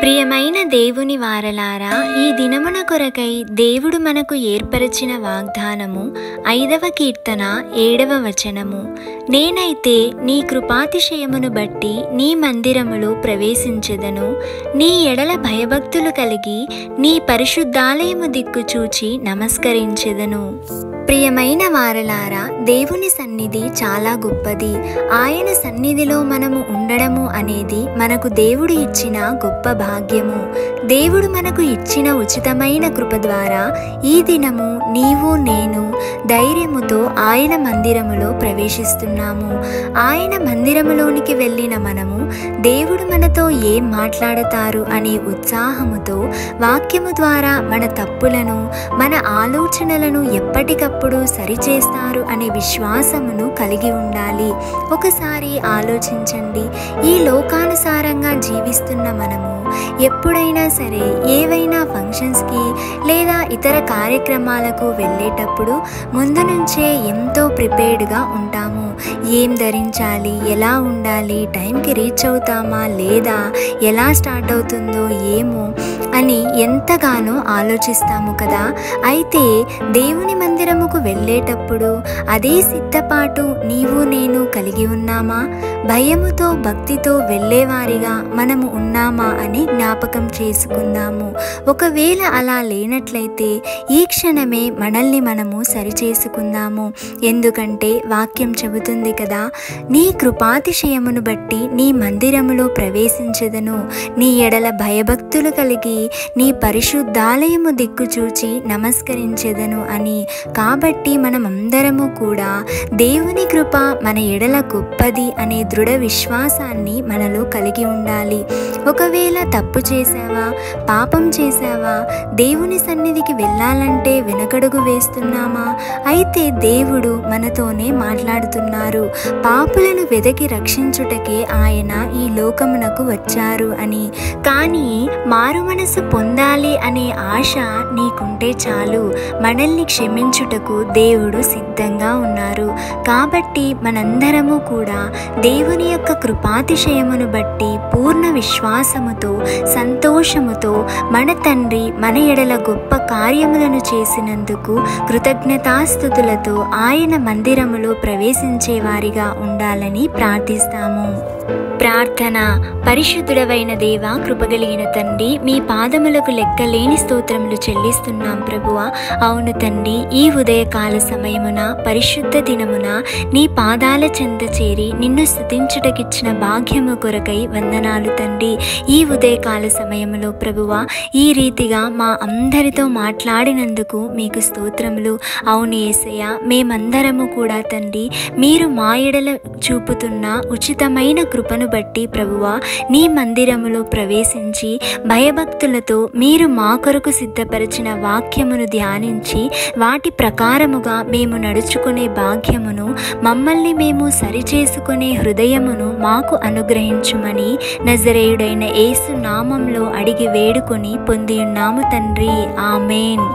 ప్రియమైన దేవుని వారలారా, ఈ దినమున కొరకై దేవుడు మనకు ఏర్పరచిన వాగ్దానము 5వ కీర్తన 7వ వచనము. నేనైతే నీ కృపాతిశయమును బట్టి నీ మందిరములో ప్రవేశించెదను, నీ ఎడల భయభక్తులు కలిగి నీ పరిశుద్ధాలయము దిక్కు చూచి నమస్కరించెదను. ప్రియమైన వారలారా, దేవుని సన్నిధి చాలా గొప్పది. ఆయన సన్నిధిలో మనము ఉండడము అనేది మనకు దేవుడు ఇచ్చిన గొప్ప భాగ్యము. దేవుడు మనకు ఇచ్చిన ఉచితమైన కృప ద్వారా ఈ దినము నీవు నేను ధైర్యముతో ఆయన మందిరములో ప్రవేశిస్తున్నాము. ఆయన మందిరములోనికి వెళ్ళిన మనము దేవుడు మనతో ఏం మాట్లాడతారు అనే ఉత్సాహముతో వాక్యము ద్వారా మన తప్పులను, మన ఆలోచనలను ఎప్పటికప్పుడు సరిచేస్తారు అనే విశ్వాసమును కలిగి ఉండాలి. ఒకసారి ఆలోచించండి, ఈ లోకానుసారంగా జీవిస్తున్న మనము ఎప్పుడైనా సరే ఏవైనా ఫంక్షన్స్కి లేదా ఇతర కార్యక్రమాలకు వెళ్ళేటప్పుడు ముందు నుంచే ఎంతో ప్రిపేర్డ్గా ఉంటాము. ఏం ధరించాలి, ఎలా ఉండాలి, టైంకి రీచ్ అవుతామా లేదా, ఎలా స్టార్ట్ అవుతుందో ఏమో అని ఎంతగానో ఆలోచిస్తాము కదా. అయితే దేవుని మందిరముకు వెళ్ళేటప్పుడు అదే సిద్ధపాటు నీవు నేను కలిగి ఉన్నామా? భయముతో భక్తితో వెళ్ళేవారిగా మనము ఉన్నామా అని జ్ఞాపకం చేసుకుందాము. ఒకవేళ అలా లేనట్లయితే ఈ క్షణమే మనల్ని మనము సరిచేసుకుందాము. ఎందుకంటే వాక్యం చెబుతుంది కదా, నీ కృపాతిశయమును బట్టి నీ మందిరములో ప్రవేశించెదను, నీ ఎడల భయభక్తులు కలిగి నీ పరిశుద్ధాలయము దిక్కు చూచి నమస్కరించెదను అని. కాబట్టి మనమందరము కూడా దేవుని కృప మన ఎడల గొప్పది అనే దృఢ విశ్వాసాన్ని మనలో కలిగి ఉండాలి. ఒకవేళ తప్పు చేశావా, పాపం చేశావా, దేవుని సన్నిధికి వెళ్ళాలంటే వెనకడుగు వేస్తున్నామా? అయితే దేవుడు మనతోనే మాట్లాడుతున్నారు. పాపులను వెదకి రక్షించుటకే ఆయన ఈ లోకమునకు వచ్చారు అని. కానీ మారు మనసు పొందాలి అనే ఆశ నీకుంటే చాలు, మనల్ని క్షమించుటకు దేవుడు సిద్ధంగా ఉన్నారు. కాబట్టి మనందరము కూడా దేవుని యొక్క కృపాతిశయమును బట్టి పూర్ణ విశ్వాసముతో, సంతోషముతో మన తండ్రి మన ఎడల గొప్ప కార్యములను చేసినందుకు కృతజ్ఞతాస్తుతులతో ఆయన మందిరములో ప్రవేశించే వారిగా ఉండాలని ప్రార్థిస్తాము. ప్రార్థన. పరిశుద్ధుడవైన దేవ, కృపగలిగిన తండ్రి, మీ పాదములకు లెక్కలేని స్తోత్రములు చెల్లిస్తున్నాం ప్రభువా. అవును తండ్రి, ఈ ఉదయకాల సమయమున పరిశుద్ధ దినమున నీ పాదాల చెంత చేరి నిన్ను స్తుతించుటకిచ్చిన భాగ్యము కొరకై వందనాలు తండ్రి. ఈ ఉదయకాల సమయములో ప్రభువా ఈ రీతిగా మా అందరితో మాట్లాడినందుకు మీకు స్తోత్రములు. అవును యేసయ్య, మేమందరము కూడా తండ్రి మీరు మా ఎడల చూపుతున్న ఉచితమైన కృపను బట్టి ప్రభువా నీ మందిరములో ప్రవేశించి భయభక్తులతో మీరు మా కొరకు సిద్ధపరిచిన వాక్యమును ధ్యానించి వాటి ప్రకారముగా మేము నడుచుకునే భాగ్యమును, మమ్మల్ని మేము సరిచేసుకునే హృదయమును మాకు అనుగ్రహించుమని నజరేయుడైన యేసు నామంలో అడిగి వేడుకొని పొంది ఉన్నాము తండ్రి. ఆమేన్.